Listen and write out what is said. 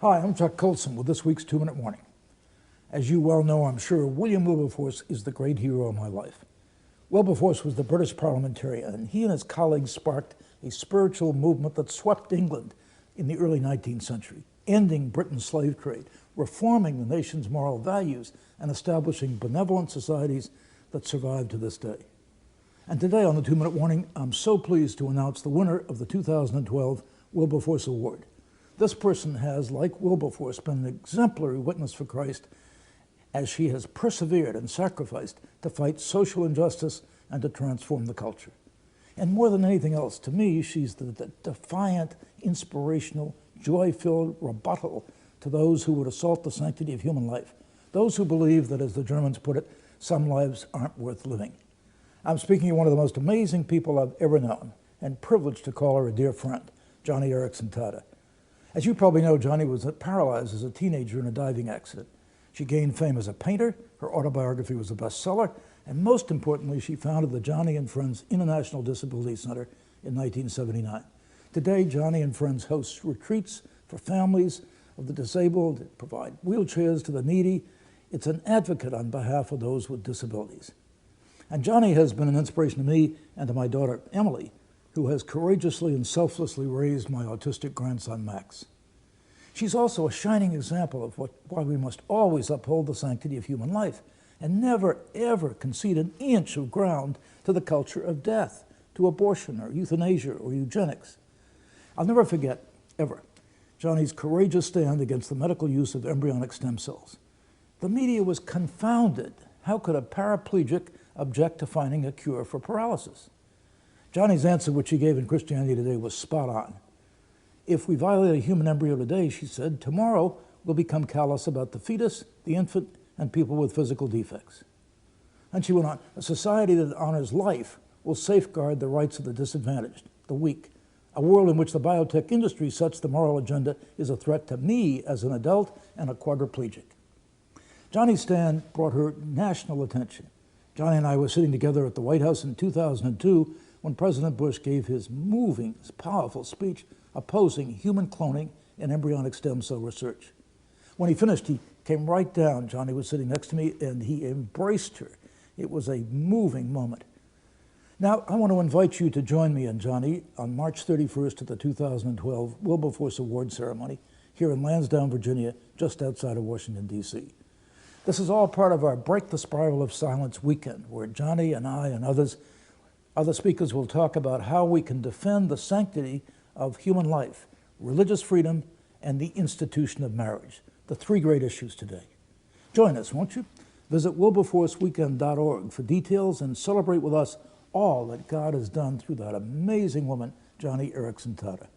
Hi, I'm Chuck Colson with this week's 2-Minute Warning. As you well know, I'm sure, William Wilberforce is the great hero of my life. Wilberforce was the British parliamentarian, and he and his colleagues sparked a spiritual movement that swept England in the early 19th century, ending Britain's slave trade, reforming the nation's moral values, and establishing benevolent societies that survive to this day. And today on the 2-Minute Warning, I'm so pleased to announce the winner of the 2012 Wilberforce Award. This person has, like Wilberforce, been an exemplary witness for Christ as she has persevered and sacrificed to fight social injustice and to transform the culture. And more than anything else, to me, she's the defiant, inspirational, joy-filled rebuttal to those who would assault the sanctity of human life, those who believe that, as the Germans put it, some lives aren't worth living. I'm speaking of one of the most amazing people I've ever known, and privileged to call her a dear friend, Joni Eareckson Tada. As you probably know, Joni was paralyzed as a teenager in a diving accident. She gained fame as a painter, her autobiography was a bestseller, and most importantly, she founded the Joni and Friends International Disability Center in 1979. Today, Joni and Friends hosts retreats for families of the disabled, provide wheelchairs to the needy. It's an advocate on behalf of those with disabilities. And Joni has been an inspiration to me and to my daughter, Emily, who has courageously and selflessly raised my autistic grandson, Max. She's also a shining example of why we must always uphold the sanctity of human life and never, ever concede an inch of ground to the culture of death, to abortion or euthanasia or eugenics. I'll never forget, ever, Joni's courageous stand against the medical use of embryonic stem cells. The media was confounded. How could a paraplegic object to finding a cure for paralysis? Joni's answer, which she gave in Christianity Today, was spot on. If we violate a human embryo today, she said, tomorrow we'll become callous about the fetus, the infant, and people with physical defects. And she went on, a society that honors life will safeguard the rights of the disadvantaged, the weak. A world in which the biotech industry sets the moral agenda is a threat to me as an adult and a quadriplegic. Joni's stand brought her national attention. Joni and I were sitting together at the White House in 2002 when President Bush gave his moving, powerful speech opposing human cloning and embryonic stem cell research. When he finished, he came right down. Joni was sitting next to me, and he embraced her. It was a moving moment. Now, I want to invite you to join me and Joni on March 31st at the 2012 Wilberforce Award ceremony here in Lansdowne, Virginia, just outside of Washington, D.C. This is all part of our Break the Spiral of Silence weekend, where Joni and I and other speakers will talk about how we can defend the sanctity of human life, religious freedom, and the institution of marriage, the three great issues today. Join us, won't you? Visit wilberforceweekend.org for details and celebrate with us all that God has done through that amazing woman, Joni Eareckson Tada.